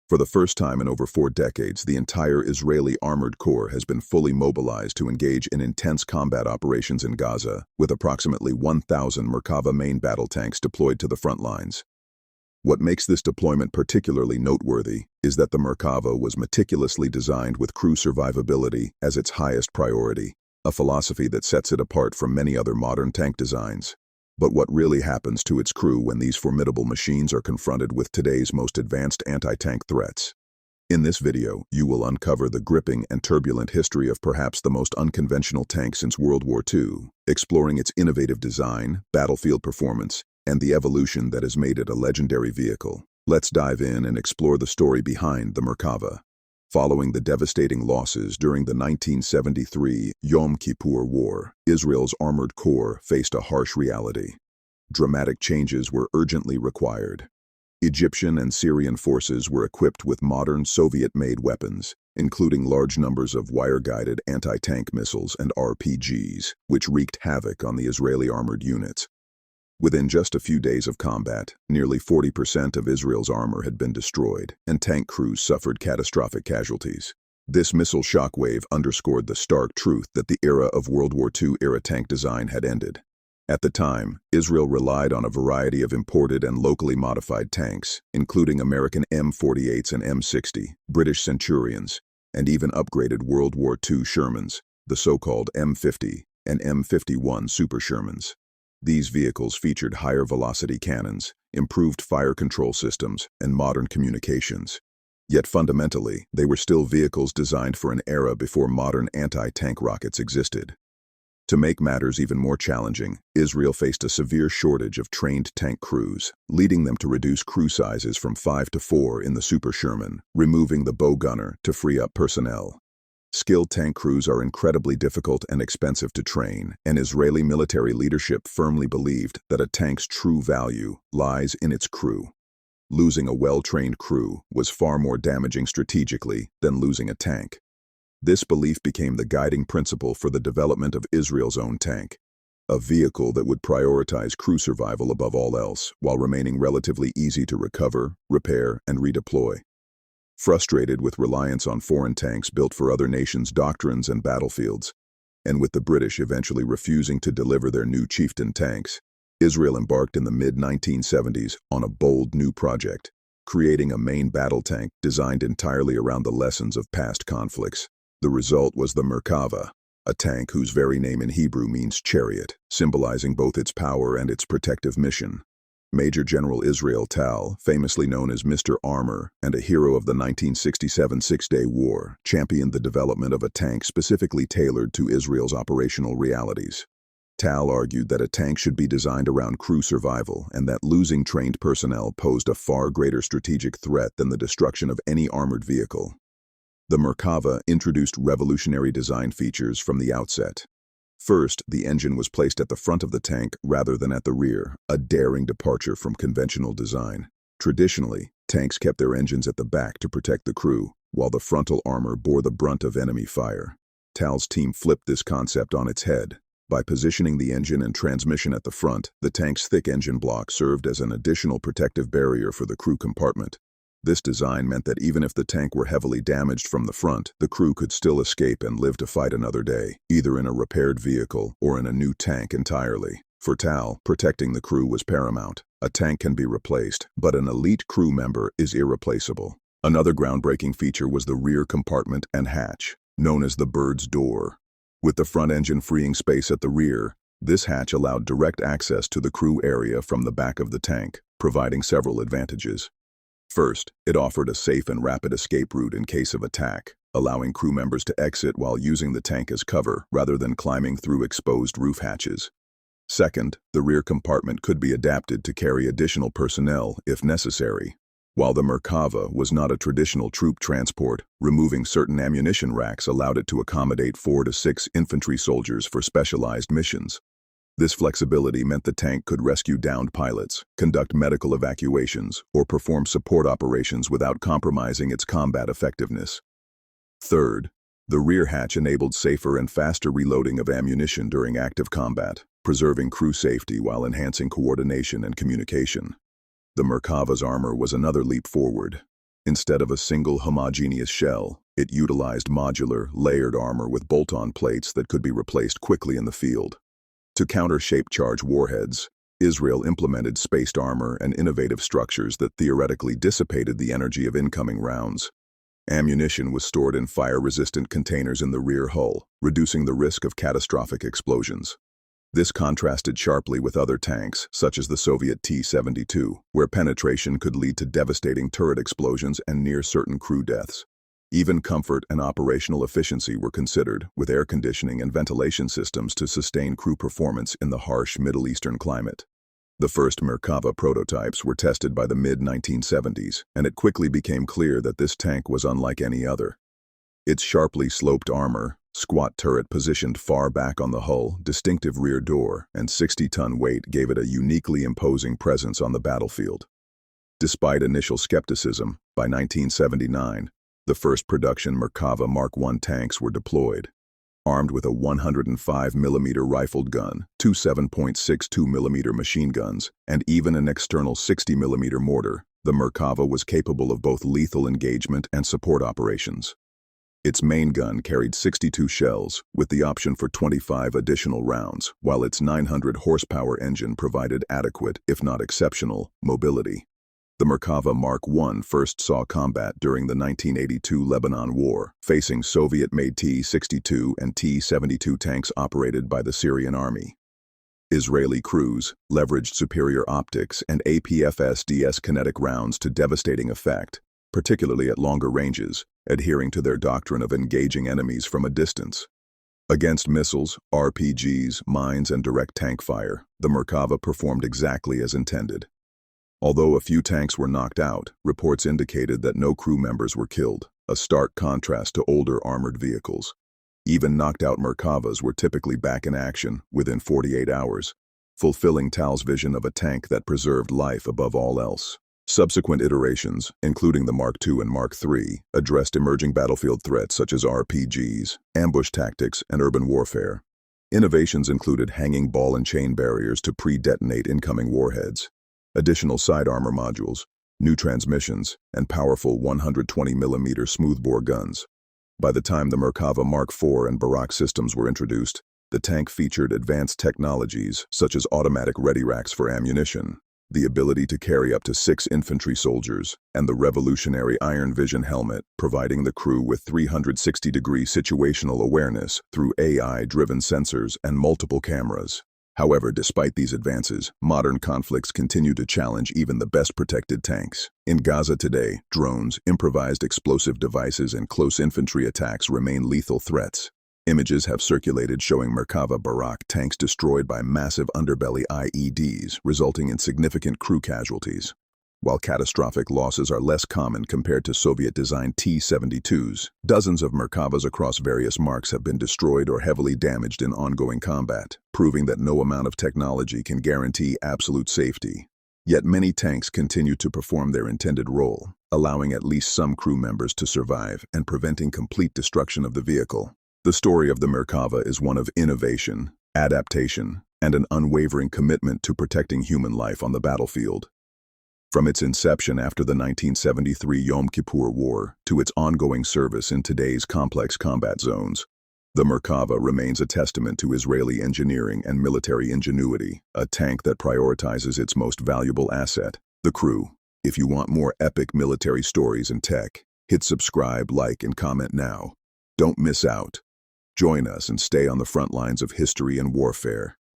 For the first time in over 4 decades, the entire Israeli armored corps has been fully mobilized to engage in intense combat operations in Gaza, with approximately 1,000 Merkava main battle tanks deployed to the front lines. What makes this deployment particularly noteworthy is that the Merkava was meticulously designed with crew survivability as its highest priority, a philosophy that sets it apart from many other modern tank designs. But what really happens to its crew when these formidable machines are confronted with today's most advanced anti-tank threats? In this video, you will uncover the gripping and turbulent history of perhaps the most unconventional tank since World War II, exploring its innovative design, battlefield performance, and the evolution that has made it a legendary vehicle. Let's dive in and explore the story behind the Merkava. Following the devastating losses during the 1973 Yom Kippur War, Israel's armored corps faced a harsh reality. Dramatic changes were urgently required. Egyptian and Syrian forces were equipped with modern Soviet-made weapons, including large numbers of wire-guided anti-tank missiles and RPGs, which wreaked havoc on the Israeli armored units. Within just a few days of combat, nearly 40% of Israel's armor had been destroyed, and tank crews suffered catastrophic casualties. This missile shockwave underscored the stark truth that the era of World War II-era tank design had ended. At the time, Israel relied on a variety of imported and locally modified tanks, including American M48s and M60, British Centurions, and even upgraded World War II Shermans, the so-called M50 and M51 Super Shermans. These vehicles featured higher velocity cannons, improved fire control systems, and modern communications. Yet fundamentally, they were still vehicles designed for an era before modern anti-tank rockets existed. To make matters even more challenging, Israel faced a severe shortage of trained tank crews, leading them to reduce crew sizes from 5 to 4 in the Super Sherman, removing the bow gunner to free up personnel. Skilled tank crews are incredibly difficult and expensive to train, and Israeli military leadership firmly believed that a tank's true value lies in its crew. Losing a well-trained crew was far more damaging strategically than losing a tank. This belief became the guiding principle for the development of Israel's own tank, a vehicle that would prioritize crew survival above all else, while remaining relatively easy to recover, repair, and redeploy. Frustrated with reliance on foreign tanks built for other nations' doctrines and battlefields, and with the British eventually refusing to deliver their new Chieftain tanks, Israel embarked in the mid-1970s on a bold new project, creating a main battle tank designed entirely around the lessons of past conflicts. The result was the Merkava, a tank whose very name in Hebrew means chariot, symbolizing both its power and its protective mission. Major General Israel Tal, famously known as Mr. Armor and a hero of the 1967 Six-Day War, championed the development of a tank specifically tailored to Israel's operational realities. Tal argued that a tank should be designed around crew survival and that losing trained personnel posed a far greater strategic threat than the destruction of any armored vehicle. The Merkava introduced revolutionary design features from the outset. First, the engine was placed at the front of the tank rather than at the rear, a daring departure from conventional design. Traditionally, tanks kept their engines at the back to protect the crew, while the frontal armor bore the brunt of enemy fire. Tal's team flipped this concept on its head. By positioning the engine and transmission at the front, the tank's thick engine block served as an additional protective barrier for the crew compartment. This design meant that even if the tank were heavily damaged from the front, the crew could still escape and live to fight another day, either in a repaired vehicle or in a new tank entirely. For Tal, protecting the crew was paramount. A tank can be replaced, but an elite crew member is irreplaceable. Another groundbreaking feature was the rear compartment and hatch, known as the bird's door. With the front engine freeing space at the rear, this hatch allowed direct access to the crew area from the back of the tank, providing several advantages. First, it offered a safe and rapid escape route in case of attack, allowing crew members to exit while using the tank as cover rather than climbing through exposed roof hatches. Second, the rear compartment could be adapted to carry additional personnel if necessary. While the Merkava was not a traditional troop transport, removing certain ammunition racks allowed it to accommodate 4 to 6 infantry soldiers for specialized missions. This flexibility meant the tank could rescue downed pilots, conduct medical evacuations, or perform support operations without compromising its combat effectiveness. Third, the rear hatch enabled safer and faster reloading of ammunition during active combat, preserving crew safety while enhancing coordination and communication. The Merkava's armor was another leap forward. Instead of a single homogeneous shell, it utilized modular, layered armor with bolt-on plates that could be replaced quickly in the field. To counter shape-charge warheads, Israel implemented spaced armor and innovative structures that theoretically dissipated the energy of incoming rounds. Ammunition was stored in fire-resistant containers in the rear hull, reducing the risk of catastrophic explosions. This contrasted sharply with other tanks, such as the Soviet T-72, where penetration could lead to devastating turret explosions and near-certain crew deaths. Even comfort and operational efficiency were considered, with air conditioning and ventilation systems to sustain crew performance in the harsh Middle Eastern climate. The first Merkava prototypes were tested by the mid-1970s, and it quickly became clear that this tank was unlike any other. Its sharply sloped armor, squat turret positioned far back on the hull, distinctive rear door, and 60-ton weight gave it a uniquely imposing presence on the battlefield. Despite initial skepticism, by 1979, the first production Merkava Mk1 tanks were deployed. Armed with a 105mm rifled gun, two 7.62mm machine guns, and even an external 60mm mortar, the Merkava was capable of both lethal engagement and support operations. Its main gun carried 62 shells, with the option for 25 additional rounds, while its 900-horsepower engine provided adequate, if not exceptional, mobility. The Merkava Mk1 first saw combat during the 1982 Lebanon War, facing Soviet-made T-62 and T-72 tanks operated by the Syrian army. Israeli crews leveraged superior optics and APFSDS kinetic rounds to devastating effect, particularly at longer ranges, adhering to their doctrine of engaging enemies from a distance. Against missiles, RPGs, mines, and direct tank fire, the Merkava performed exactly as intended. Although a few tanks were knocked out, reports indicated that no crew members were killed, a stark contrast to older armored vehicles. Even knocked-out Merkavas were typically back in action within 48 hours, fulfilling Tal's vision of a tank that preserved life above all else. Subsequent iterations, including the Mark II and Mark III, addressed emerging battlefield threats such as RPGs, ambush tactics, and urban warfare. Innovations included hanging ball and chain barriers to pre-detonate incoming warheads, additional side armor modules, new transmissions, and powerful 120mm smoothbore guns. By the time the Merkava Mk4 and Barak systems were introduced, the tank featured advanced technologies such as automatic ready racks for ammunition, the ability to carry up to 6 infantry soldiers, and the revolutionary Iron Vision helmet, providing the crew with 360-degree situational awareness through AI-driven sensors and multiple cameras. However, despite these advances, modern conflicts continue to challenge even the best-protected tanks. In Gaza today, drones, improvised explosive devices, and close infantry attacks remain lethal threats. Images have circulated showing Merkava Barak tanks destroyed by massive underbelly IEDs, resulting in significant crew casualties. While catastrophic losses are less common compared to Soviet-designed T-72s, dozens of Merkavas across various marks have been destroyed or heavily damaged in ongoing combat, proving that no amount of technology can guarantee absolute safety. Yet many tanks continue to perform their intended role, allowing at least some crew members to survive and preventing complete destruction of the vehicle. The story of the Merkava is one of innovation, adaptation, and an unwavering commitment to protecting human life on the battlefield. From its inception after the 1973 Yom Kippur War to its ongoing service in today's complex combat zones, the Merkava remains a testament to Israeli engineering and military ingenuity, a tank that prioritizes its most valuable asset, the crew. If you want more epic military stories and tech, hit subscribe, like, and comment now. Don't miss out. Join us and stay on the front lines of history and warfare.